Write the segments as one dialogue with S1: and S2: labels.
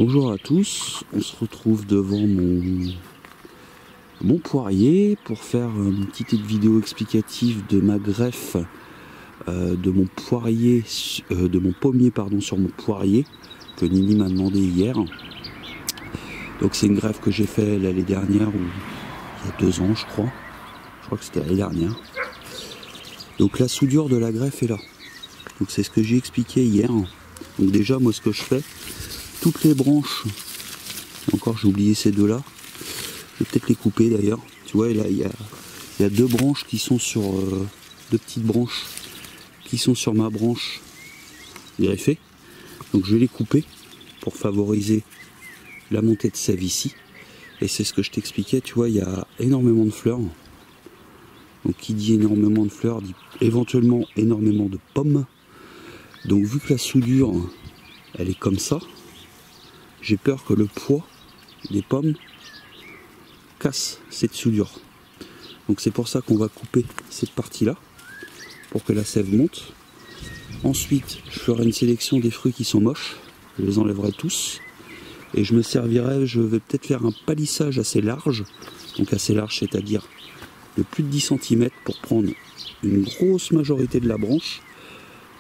S1: Bonjour à tous, on se retrouve devant mon poirier pour faire une petite vidéo explicative de ma greffe de mon poirier, de mon pommier pardon, sur mon poirier que Nini m'a demandé hier. Donc c'est une greffe que j'ai fait l'année dernière, ou il y a 2 ans je crois que c'était l'année dernière. Donc la soudure de la greffe est là. Donc c'est ce que j'ai expliqué hier. Donc déjà moi ce que je fais, toutes les branches, encore j'ai oublié ces deux là, je vais peut-être les couper d'ailleurs. Tu vois là il y a 2 branches qui sont sur, 2 petites branches qui sont sur ma branche greffée. Donc je vais les couper pour favoriser la montée de sève ici. Et c'est ce que je t'expliquais, tu vois il y a énormément de fleurs. Donc qui dit énormément de fleurs dit éventuellement énormément de pommes. Donc vu que la soudure elle est comme ça, j'ai peur que le poids des pommes casse cette soudure. Donc c'est pour ça qu'on va couper cette partie là pour que la sève monte. Ensuite je ferai une sélection des fruits qui sont moches, je les enlèverai tous et je me servirai, je vais peut-être faire un palissage assez large, donc assez large c'est-à-dire de plus de 10 cm pour prendre une grosse majorité de la branche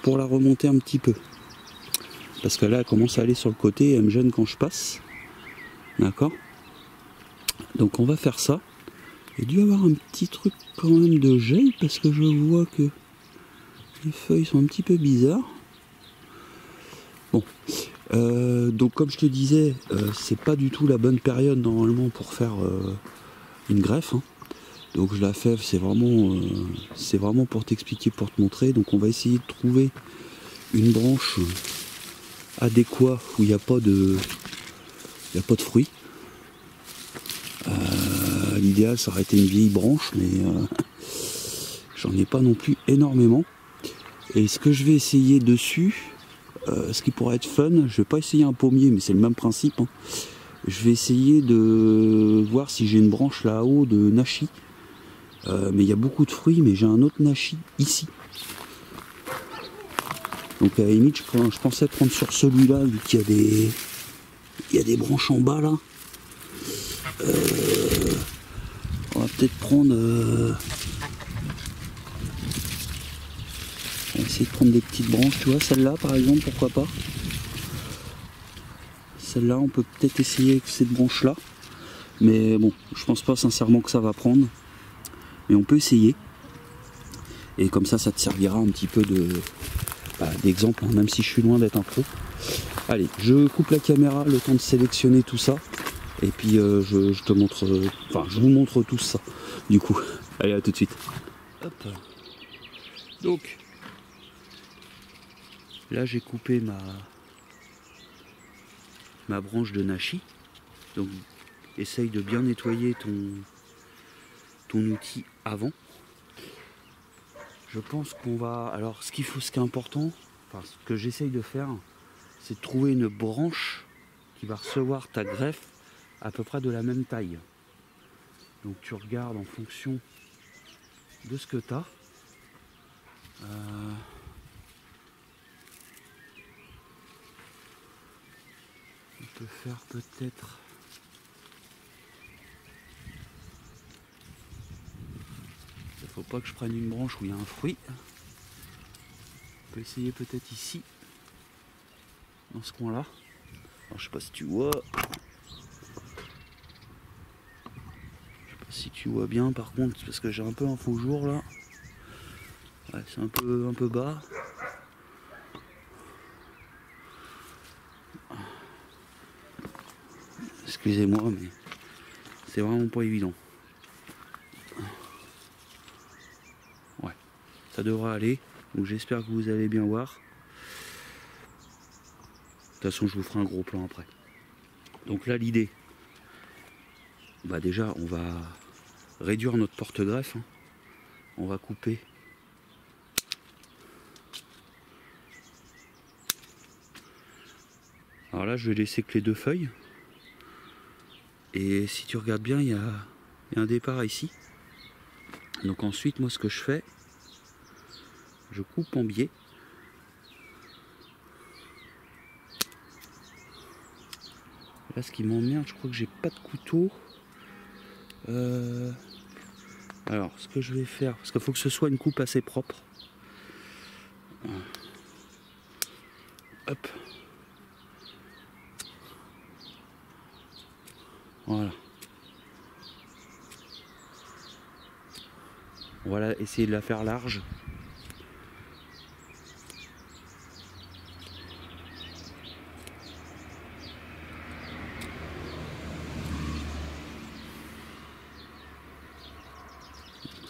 S1: pour la remonter un petit peu. Parce que là elle commence à aller sur le côté et elle me gêne quand je passe. D'accord? Donc on va faire ça. Il doit y avoir un petit truc quand même de gel parce que je vois que les feuilles sont un petit peu bizarres. Bon, donc comme je te disais, c'est pas du tout la bonne période normalement pour faire une greffe. Hein. Donc je la fais, c'est vraiment pour t'expliquer, pour te montrer. Donc on va essayer de trouver une branche adéquate où il n'y a pas de fruits. L'idéal ça aurait été une vieille branche, mais j'en ai pas non plus énormément. Et ce que je vais essayer dessus, ce qui pourrait être fun, je vais pas essayer un pommier, mais c'est le même principe. Hein. Je vais essayer de voir si j'ai une branche là-haut de nashi. Mais il y a beaucoup de fruits, mais j'ai un autre nashi ici. Donc à la limite, je pensais prendre sur celui-là, vu qu'il y a des branches en bas là. On va peut-être prendre... on va essayer de prendre des petites branches, tu vois, celle-là par exemple, pourquoi pas. Celle-là, on peut peut-être essayer avec cette branche-là. Mais bon, je pense pas sincèrement que ça va prendre. Mais on peut essayer. Et comme ça, ça te servira un petit peu d'exemple, hein, même si je suis loin d'être un pro. Allez, je coupe la caméra, le temps de sélectionner tout ça. Et puis je te montre, je vous montre tout ça. Du coup, allez, à tout de suite. Hop. Donc, là j'ai coupé ma branche de nashi. Donc, essaye de bien nettoyer ton outil avant. Je pense qu'on va... Alors, ce qui est important, ce que j'essaye de faire, c'est de trouver une branche qui va recevoir ta greffe à peu près de la même taille. Donc, tu regardes en fonction de ce que tu as. On peut faire peut-être... Il ne faut pas que je prenne une branche où il y a un fruit. On peut essayer peut-être ici, dans ce coin-là. Alors, je sais pas si tu vois. Je sais pas si tu vois bien par contre, parce que j'ai un peu un faux jour là. Ouais, c'est un peu bas. Excusez-moi, mais c'est vraiment pas évident. Ouais, ça devrait aller. Donc j'espère que vous allez bien voir. De toute façon, je vous ferai un gros plan après. Donc là, l'idée, déjà, on va réduire notre porte-greffe. Hein. On va couper. Alors là, je vais laisser que les 2 feuilles. Et si tu regardes bien, il y a un départ ici. Donc ensuite, moi, ce que je fais, je coupe en biais. Là, ce qui m'emmerde, je crois que j'ai pas de couteau. Alors, ce que je vais faire, parce qu'il faut que ce soit une coupe assez propre. Hop. Voilà. On va essayer de la faire large.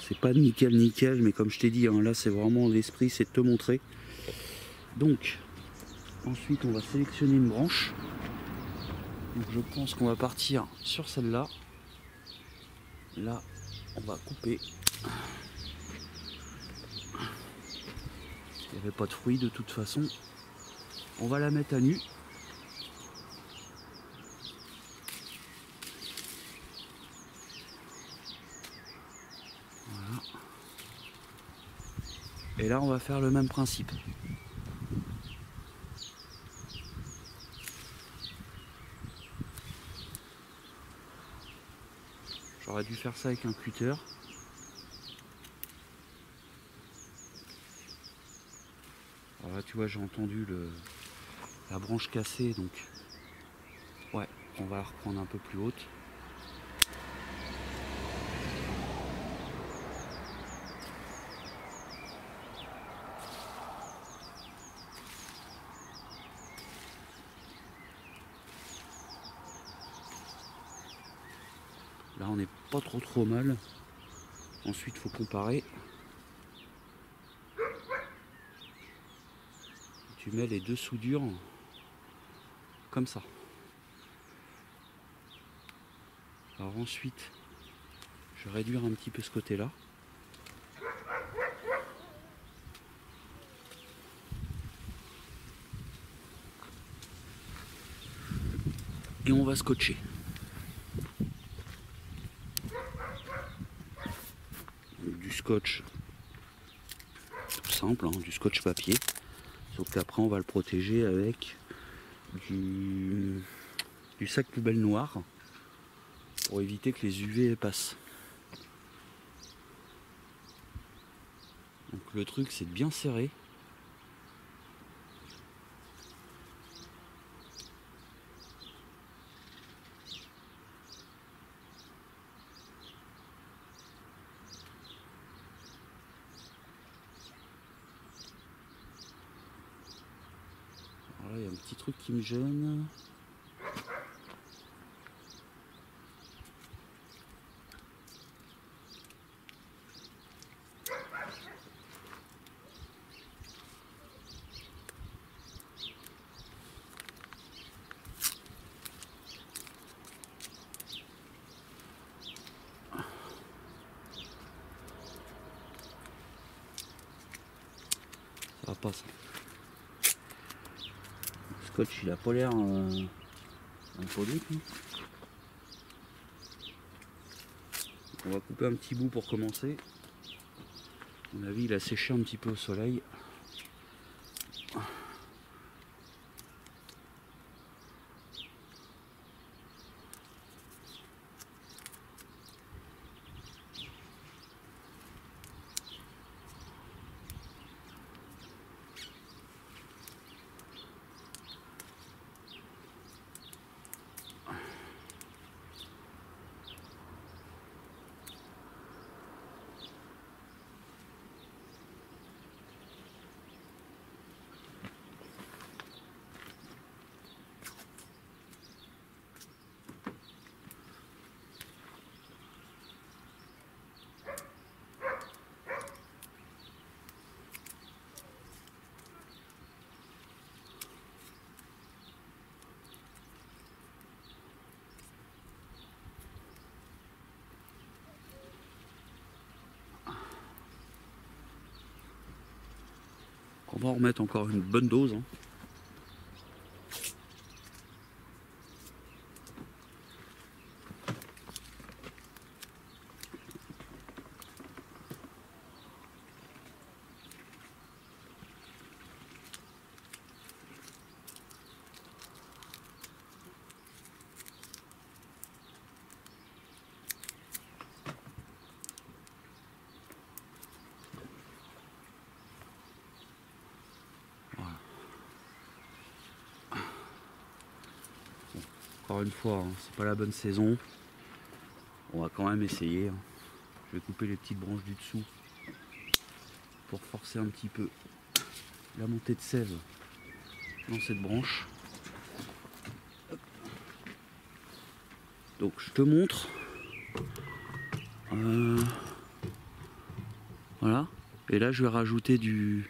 S1: C'est pas nickel, mais comme je t'ai dit, hein, là c'est vraiment l'esprit, c'est de te montrer. Donc, ensuite on va sélectionner une branche. Donc je pense qu'on va partir sur celle-là. Là, on va couper. Il n'y avait pas de fruits de toute façon. On va la mettre à nu. Voilà. Et là, on va faire le même principe. J'aurais dû faire ça avec un cutter. Alors là, tu vois, j'ai entendu la branche cassée, donc ouais, on va la reprendre un peu plus haute. Là, on n'est pas trop mal. Ensuite, il faut comparer. Tu mets les deux soudures comme ça. Alors ensuite, je vais réduire un petit peu ce côté-là. Et on va scotcher. Donc, du scotch tout simple, hein, du scotch papier. Sauf qu'après on va le protéger avec du sac poubelle noir pour éviter que les UV passent. Donc le truc c'est de bien serrer. Voilà, il y a un petit truc qui me gêne. Ça va pas ça. Le scotch il a pas l'air impoli. On va couper un petit bout pour commencer. À mon avis il a séché un petit peu au soleil. On va en remettre encore une bonne dose. Hein. encore une fois, hein, c'est pas la bonne saison. On va quand même essayer. Hein. Je vais couper les petites branches du dessous pour forcer un petit peu la montée de sève dans cette branche. Hop. Donc je te montre. Voilà. Et là je vais rajouter du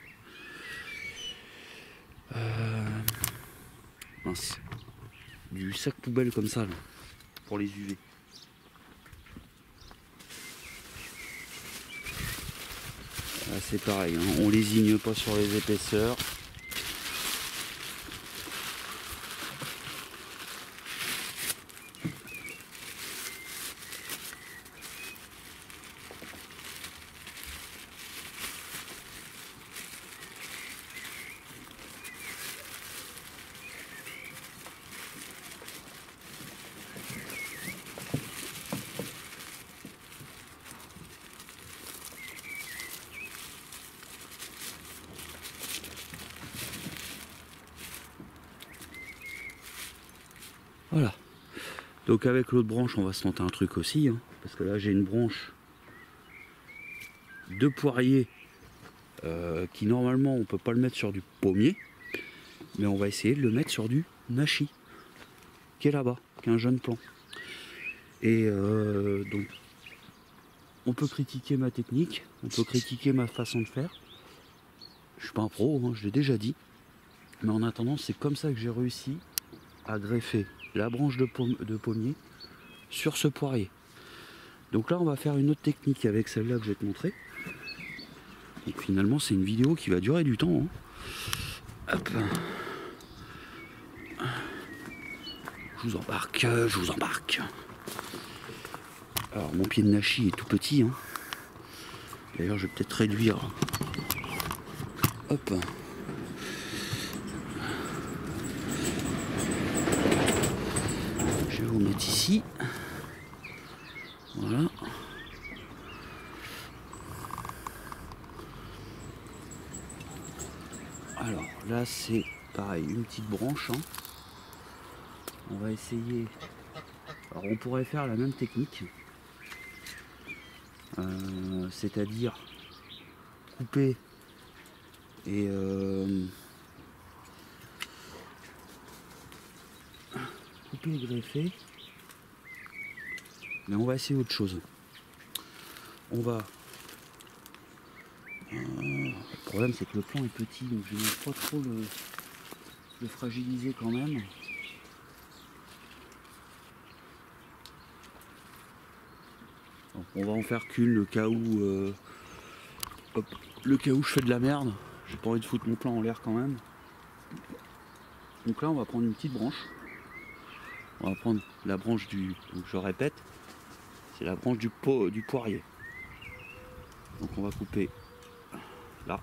S1: mince, du sac poubelle comme ça là, pour les UV. Là c'est pareil, hein. On lésigne pas sur les épaisseurs. Voilà. Donc avec l'autre branche, on va se tenter un truc aussi, hein, parce que là j'ai une branche de poirier qui normalement on peut pas le mettre sur du pommier, mais on va essayer de le mettre sur du nashi, qui est là-bas, qui est un jeune plant. Et donc on peut critiquer ma technique, on peut critiquer ma façon de faire. Je suis pas un pro, hein, je l'ai déjà dit, mais en attendant c'est comme ça que j'ai réussi à greffer la branche de pommier sur ce poirier. Donc là on va faire une autre technique avec celle-là que je vais te montrer. Donc finalement c'est une vidéo qui va durer du temps. Hein. Hop. Je vous embarque, je vous embarque. Alors mon pied de nashi est tout petit. Hein. D'ailleurs je vais peut-être réduire. Hop. Je vais vous mettre ici. Voilà. Alors là c'est pareil, une petite branche. Hein. On va essayer. Alors on pourrait faire la même technique. C'est-à-dire couper et greffer. Mais on va essayer autre chose. On va. Le problème c'est que le plant est petit, donc je ne vais pas trop le fragiliser quand même. Donc, on va en faire qu'une le cas où je fais de la merde. J'ai pas envie de foutre mon plant en l'air quand même. Donc là on va prendre une petite branche. On va prendre la branche du. Donc je répète, c'est la branche du poirier. Donc on va couper là.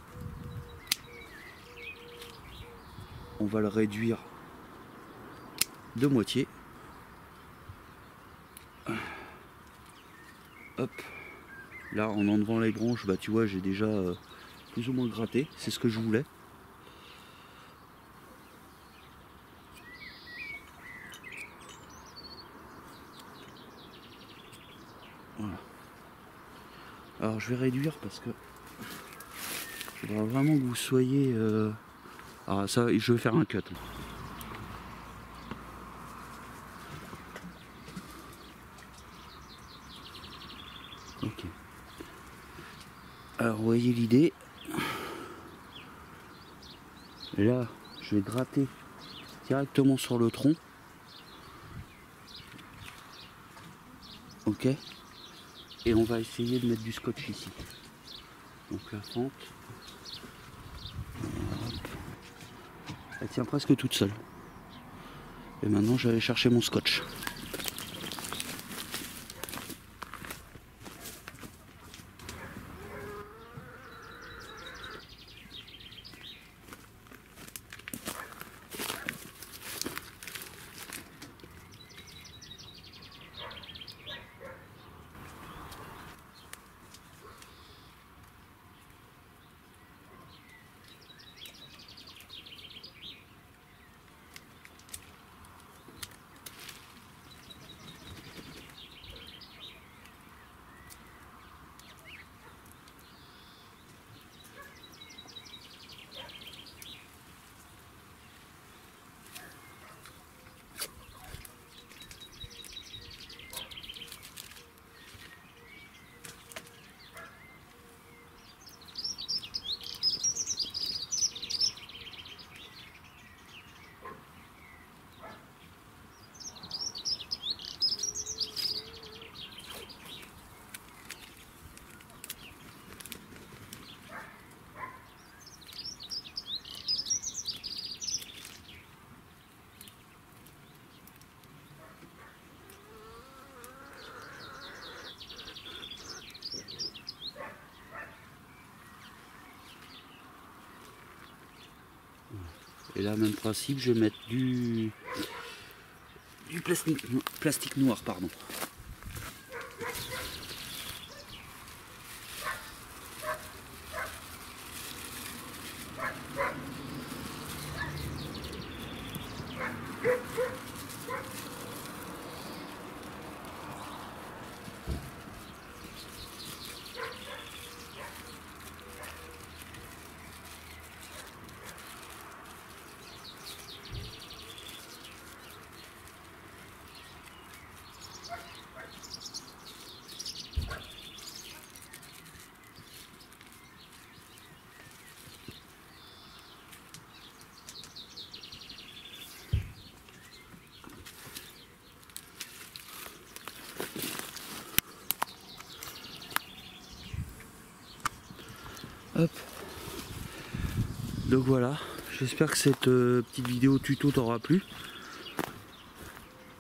S1: On va le réduire de moitié. Hop. Là en enlevant les branches, bah tu vois j'ai déjà plus ou moins gratté. C'est ce que je voulais. Voilà. Alors je vais réduire parce que il faudra vraiment que vous soyez. Alors ça, je vais faire un cut. Ok. Alors vous voyez l'idée. Là, je vais gratter directement sur le tronc. Ok. Et on va essayer de mettre du scotch ici. Donc la fente. Hop. Elle tient presque toute seule. Et maintenant je vais aller chercher mon scotch. Et là, même principe, je vais mettre du plastique noir, pardon. Hop. Donc voilà, j'espère que cette petite vidéo tuto t'aura plu.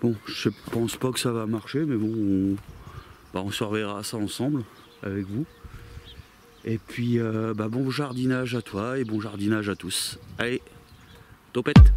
S1: Bon, je pense pas que ça va marcher, mais bon, on surveillera ça ensemble avec vous. Et puis bon jardinage à toi et bon jardinage à tous. Allez, topette!